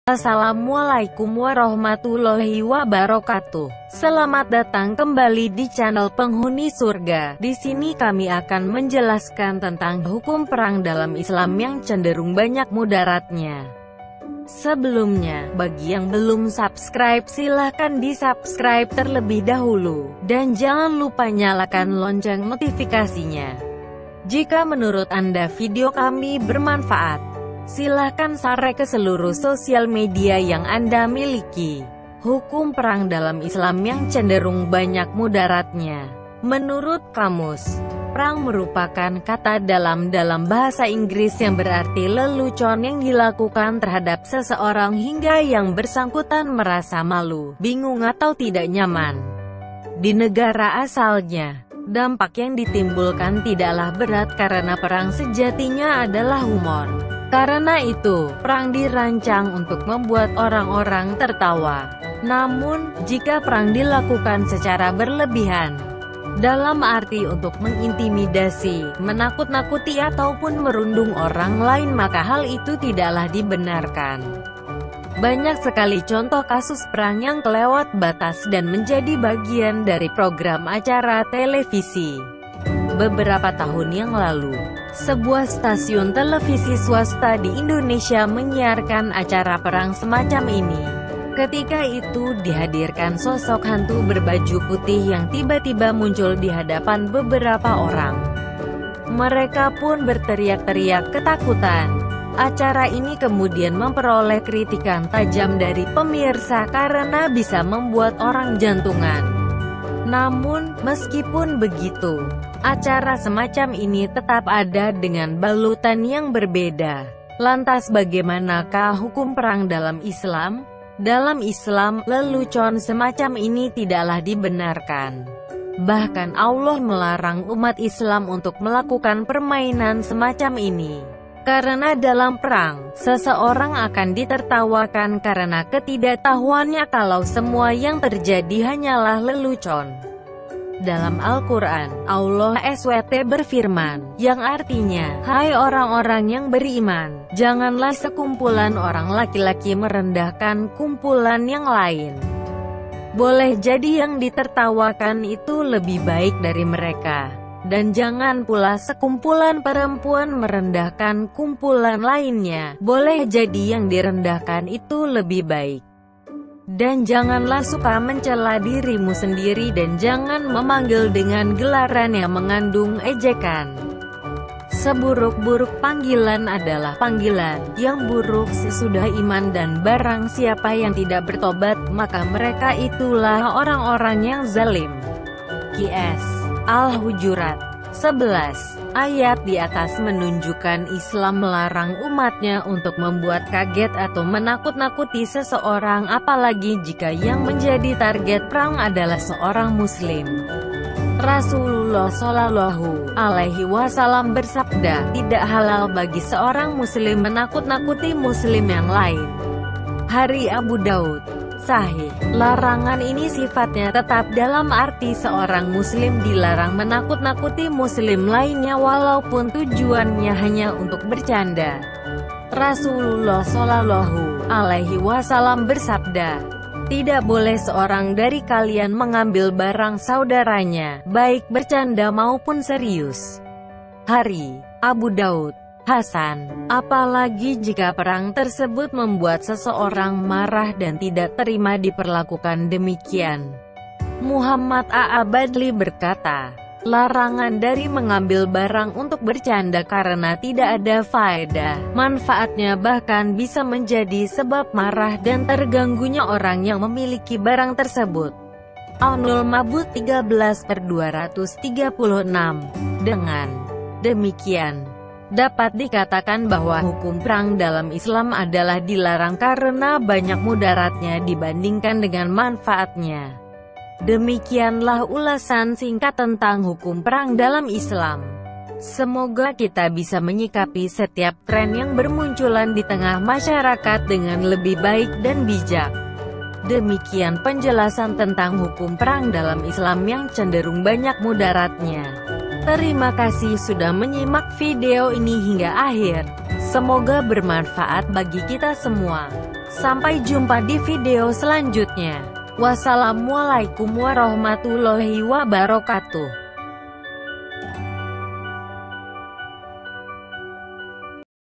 Assalamualaikum warahmatullahi wabarakatuh. Selamat datang kembali di channel Penghuni Surga. Di sini kami akan menjelaskan tentang hukum perang dalam Islam yang cenderung banyak mudaratnya. Sebelumnya, bagi yang belum subscribe silahkan di-subscribe terlebih dahulu. Dan jangan lupa nyalakan lonceng notifikasinya. Jika menurut Anda video kami bermanfaat, silahkan share ke seluruh sosial media yang Anda miliki. Hukum perang dalam Islam yang cenderung banyak mudaratnya. Menurut kamus, perang merupakan kata dalam bahasa Inggris yang berarti lelucon yang dilakukan terhadap seseorang hingga yang bersangkutan merasa malu, bingung atau tidak nyaman. Di negara asalnya, dampak yang ditimbulkan tidaklah berat karena perang sejatinya adalah humor. Karena itu, perang dirancang untuk membuat orang-orang tertawa. Namun, jika perang dilakukan secara berlebihan, dalam arti untuk mengintimidasi, menakut-nakuti ataupun merundung orang lain, maka hal itu tidaklah dibenarkan. Banyak sekali contoh kasus perang yang kelewat batas dan menjadi bagian dari program acara televisi. Beberapa tahun yang lalu, sebuah stasiun televisi swasta di Indonesia menyiarkan acara perang semacam ini. Ketika itu dihadirkan sosok hantu berbaju putih yang tiba-tiba muncul di hadapan beberapa orang. Mereka pun berteriak-teriak ketakutan. Acara ini kemudian memperoleh kritikan tajam dari pemirsa karena bisa membuat orang jantungan. Namun, meskipun begitu, acara semacam ini tetap ada dengan balutan yang berbeda. Lantas bagaimanakah hukum perang dalam Islam? Dalam Islam, lelucon semacam ini tidaklah dibenarkan. Bahkan Allah melarang umat Islam untuk melakukan permainan semacam ini. Karena dalam perang, seseorang akan ditertawakan karena ketidaktahuannya kalau semua yang terjadi hanyalah lelucon. Dalam Al-Quran, Allah SWT berfirman, yang artinya, hai orang-orang yang beriman, janganlah sekumpulan orang laki-laki merendahkan kumpulan yang lain. Boleh jadi yang ditertawakan itu lebih baik dari mereka. Dan jangan pula sekumpulan perempuan merendahkan kumpulan lainnya. Boleh jadi yang direndahkan itu lebih baik. Dan janganlah suka mencela dirimu sendiri dan jangan memanggil dengan gelaran yang mengandung ejekan. Seburuk-buruk panggilan adalah panggilan yang buruk sesudah iman, dan barang siapa yang tidak bertobat, maka mereka itulah orang-orang yang zalim. QS Al-Hujurat 11. Ayat di atas menunjukkan Islam melarang umatnya untuk membuat kaget atau menakut-nakuti seseorang, apalagi jika yang menjadi target perang adalah seorang muslim. Rasulullah Shallallahu Alaihi Wasallam bersabda, tidak halal bagi seorang muslim menakut-nakuti muslim yang lain. Hari Abu Daud Sahih. Larangan ini sifatnya tetap dalam arti seorang muslim dilarang menakut-nakuti muslim lainnya walaupun tujuannya hanya untuk bercanda. Rasulullah Shallallahu Alaihi Wasallam bersabda, tidak boleh seorang dari kalian mengambil barang saudaranya, baik bercanda maupun serius. Hari Abu Daud Hasan. Apalagi jika perang tersebut membuat seseorang marah dan tidak terima diperlakukan demikian. Muhammad A'abadli berkata, larangan dari mengambil barang untuk bercanda karena tidak ada faedah, manfaatnya bahkan bisa menjadi sebab marah dan terganggunya orang yang memiliki barang tersebut. Aunul Mabud 13/236. Dengan demikian, dapat dikatakan bahwa hukum perang dalam Islam adalah dilarang karena banyak mudaratnya dibandingkan dengan manfaatnya. Demikianlah ulasan singkat tentang hukum perang dalam Islam. Semoga kita bisa menyikapi setiap tren yang bermunculan di tengah masyarakat dengan lebih baik dan bijak. Demikian penjelasan tentang hukum perang dalam Islam yang cenderung banyak mudaratnya. Terima kasih sudah menyimak video ini hingga akhir. Semoga bermanfaat bagi kita semua. Sampai jumpa di video selanjutnya. Wassalamualaikum warahmatullahi wabarakatuh.